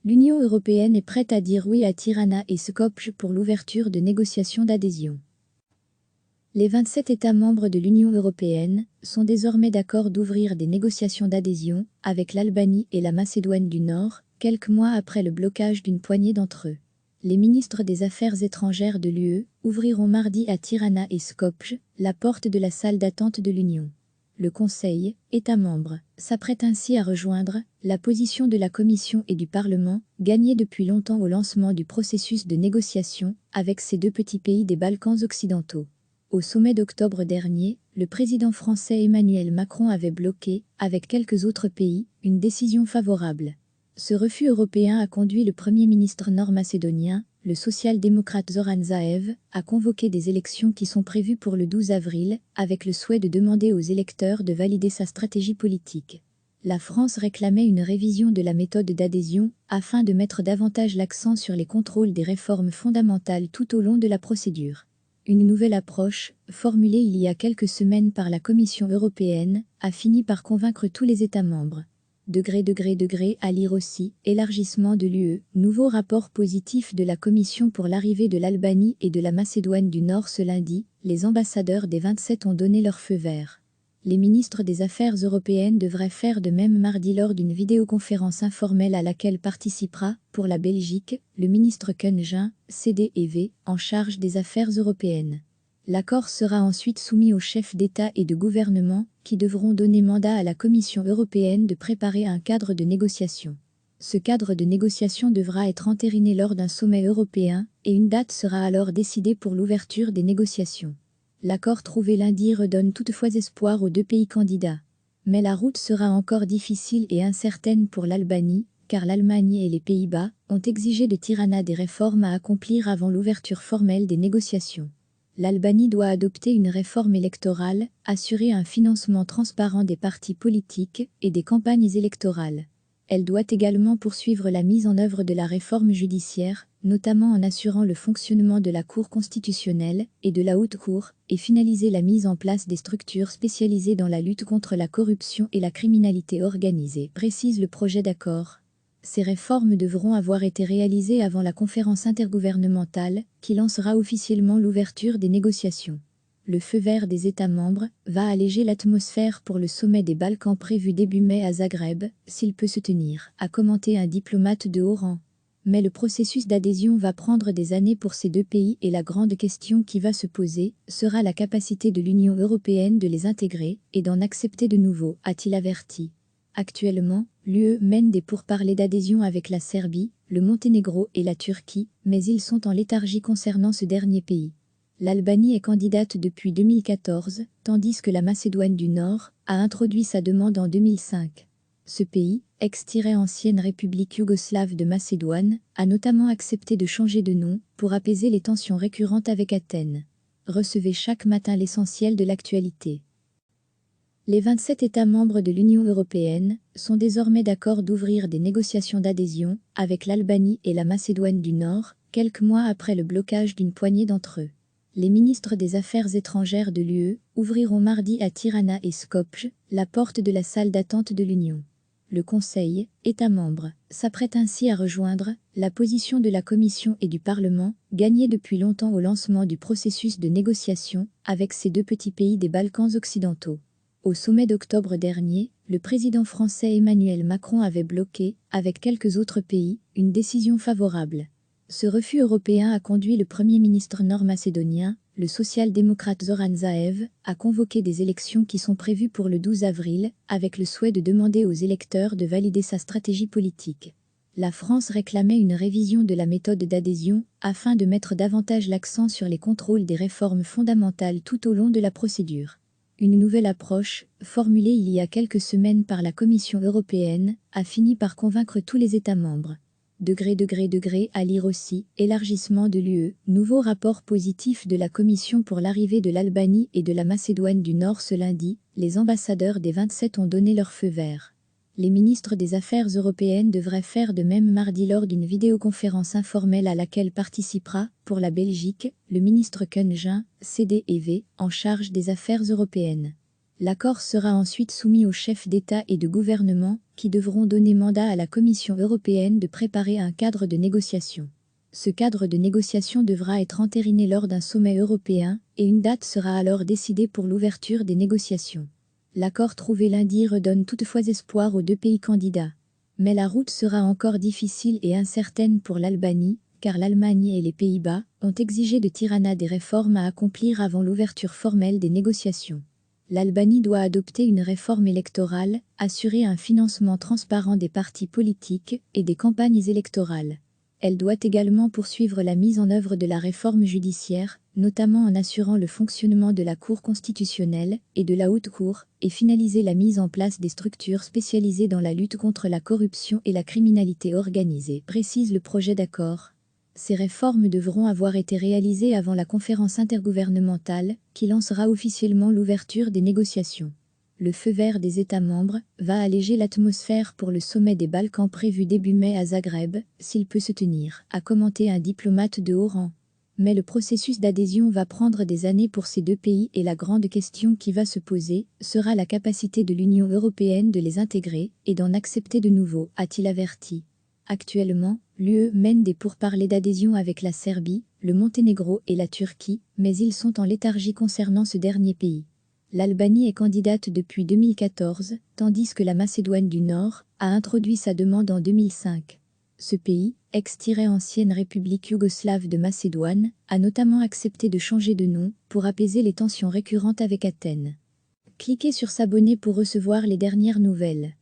L'Union européenne est prête à dire oui à Tirana et Skopje pour l'ouverture de négociations d'adhésion. Les 27 États membres de l'Union européenne sont désormais d'accord d'ouvrir des négociations d'adhésion avec l'Albanie et la Macédoine du Nord, quelques mois après le blocage d'une poignée d'entre eux. Les ministres des Affaires étrangères de l'UE ouvriront mardi à Tirana et Skopje la porte de la salle d'attente de l'Union. Le Conseil, États membres, s'apprête ainsi à rejoindre la position de la Commission et du Parlement, gagnée depuis longtemps au lancement du processus de négociation avec ces deux petits pays des Balkans occidentaux. Au sommet d'octobre dernier, le président français Emmanuel Macron avait bloqué, avec quelques autres pays, une décision favorable. Ce refus européen a conduit le Premier ministre nord-macédonien, le social-démocrate Zoran Zaev, à convoquer des élections qui sont prévues pour le 12 avril, avec le souhait de demander aux électeurs de valider sa stratégie politique. La France réclamait une révision de la méthode d'adhésion, afin de mettre davantage l'accent sur les contrôles des réformes fondamentales tout au long de la procédure. Une nouvelle approche, formulée il y a quelques semaines par la Commission européenne, a fini par convaincre tous les États membres. Degré à lire aussi, élargissement de l'UE, nouveau rapport positif de la Commission pour l'arrivée de l'Albanie et de la Macédoine du Nord ce lundi, les ambassadeurs des 27 ont donné leur feu vert. Les ministres des Affaires européennes devraient faire de même mardi lors d'une vidéoconférence informelle à laquelle participera, pour la Belgique, le ministre Koen, CD&V, en charge des affaires européennes. L'accord sera ensuite soumis aux chefs d'État et de gouvernement, qui devront donner mandat à la Commission européenne de préparer un cadre de négociation. Ce cadre de négociation devra être entériné lors d'un sommet européen, et une date sera alors décidée pour l'ouverture des négociations. L'accord trouvé lundi redonne toutefois espoir aux deux pays candidats. Mais la route sera encore difficile et incertaine pour l'Albanie, car l'Allemagne et les Pays-Bas ont exigé de Tirana des réformes à accomplir avant l'ouverture formelle des négociations. L'Albanie doit adopter une réforme électorale, assurer un financement transparent des partis politiques et des campagnes électorales. Elle doit également poursuivre la mise en œuvre de la réforme judiciaire, notamment en assurant le fonctionnement de la Cour constitutionnelle et de la Haute Cour, et finaliser la mise en place des structures spécialisées dans la lutte contre la corruption et la criminalité organisée, précise le projet d'accord. Ces réformes devront avoir été réalisées avant la conférence intergouvernementale, qui lancera officiellement l'ouverture des négociations. Le feu vert des États membres va alléger l'atmosphère pour le sommet des Balkans prévu début mai à Zagreb, s'il peut se tenir, a commenté un diplomate de haut rang. Mais le processus d'adhésion va prendre des années pour ces deux pays et la grande question qui va se poser sera la capacité de l'Union européenne de les intégrer et d'en accepter de nouveaux, a-t-il averti. Actuellement, l'UE mène des pourparlers d'adhésion avec la Serbie, le Monténégro et la Turquie, mais ils sont en léthargie concernant ce dernier pays. L'Albanie est candidate depuis 2014, tandis que la Macédoine du Nord a introduit sa demande en 2005. Ce pays, ex-ancienne République yougoslave de Macédoine, a notamment accepté de changer de nom pour apaiser les tensions récurrentes avec Athènes. Recevez chaque matin l'essentiel de l'actualité. Les 27 États membres de l'Union européenne sont désormais d'accord d'ouvrir des négociations d'adhésion avec l'Albanie et la Macédoine du Nord, quelques mois après le blocage d'une poignée d'entre eux. Les ministres des Affaires étrangères de l'UE ouvriront mardi à Tirana et Skopje la porte de la salle d'attente de l'Union. Le Conseil, États membres, s'apprête ainsi à rejoindre la position de la Commission et du Parlement, gagnée depuis longtemps au lancement du processus de négociation avec ces deux petits pays des Balkans occidentaux. Au sommet d'octobre dernier, le président français Emmanuel Macron avait bloqué, avec quelques autres pays, une décision favorable. Ce refus européen a conduit le Premier ministre nord-macédonien, le social-démocrate Zoran Zaev, à convoquer des élections qui sont prévues pour le 12 avril, avec le souhait de demander aux électeurs de valider sa stratégie politique. La France réclamait une révision de la méthode d'adhésion, afin de mettre davantage l'accent sur les contrôles des réformes fondamentales tout au long de la procédure. Une nouvelle approche, formulée il y a quelques semaines par la Commission européenne, a fini par convaincre tous les États membres. Degré à lire aussi, élargissement de l'UE, nouveau rapport positif de la Commission pour l'arrivée de l'Albanie et de la Macédoine du Nord ce lundi, les ambassadeurs des 27 ont donné leur feu vert. Les ministres des Affaires européennes devraient faire de même mardi lors d'une vidéoconférence informelle à laquelle participera, pour la Belgique, le ministre Koen, CD&V, en charge des affaires européennes. L'accord sera ensuite soumis aux chefs d'État et de gouvernement, qui devront donner mandat à la Commission européenne de préparer un cadre de négociation. Ce cadre de négociation devra être entériné lors d'un sommet européen, et une date sera alors décidée pour l'ouverture des négociations. L'accord trouvé lundi redonne toutefois espoir aux deux pays candidats. Mais la route sera encore difficile et incertaine pour l'Albanie, car l'Allemagne et les Pays-Bas ont exigé de Tirana des réformes à accomplir avant l'ouverture formelle des négociations. L'Albanie doit adopter une réforme électorale, assurer un financement transparent des partis politiques et des campagnes électorales. Elle doit également poursuivre la mise en œuvre de la réforme judiciaire, notamment en assurant le fonctionnement de la Cour constitutionnelle et de la Haute Cour, et finaliser la mise en place des structures spécialisées dans la lutte contre la corruption et la criminalité organisée, précise le projet d'accord. Ces réformes devront avoir été réalisées avant la conférence intergouvernementale, qui lancera officiellement l'ouverture des négociations. Le feu vert des États membres va alléger l'atmosphère pour le sommet des Balkans prévu début mai à Zagreb, s'il peut se tenir, a commenté un diplomate de haut rang. Mais le processus d'adhésion va prendre des années pour ces deux pays et la grande question qui va se poser sera la capacité de l'Union européenne de les intégrer et d'en accepter de nouveaux, a-t-il averti. Actuellement, l'UE mène des pourparlers d'adhésion avec la Serbie, le Monténégro et la Turquie, mais ils sont en léthargie concernant ce dernier pays. L'Albanie est candidate depuis 2014, tandis que la Macédoine du Nord a introduit sa demande en 2005. Ce pays, ex-ancienne République yougoslave de Macédoine, a notamment accepté de changer de nom pour apaiser les tensions récurrentes avec Athènes. Cliquez sur s'abonner pour recevoir les dernières nouvelles.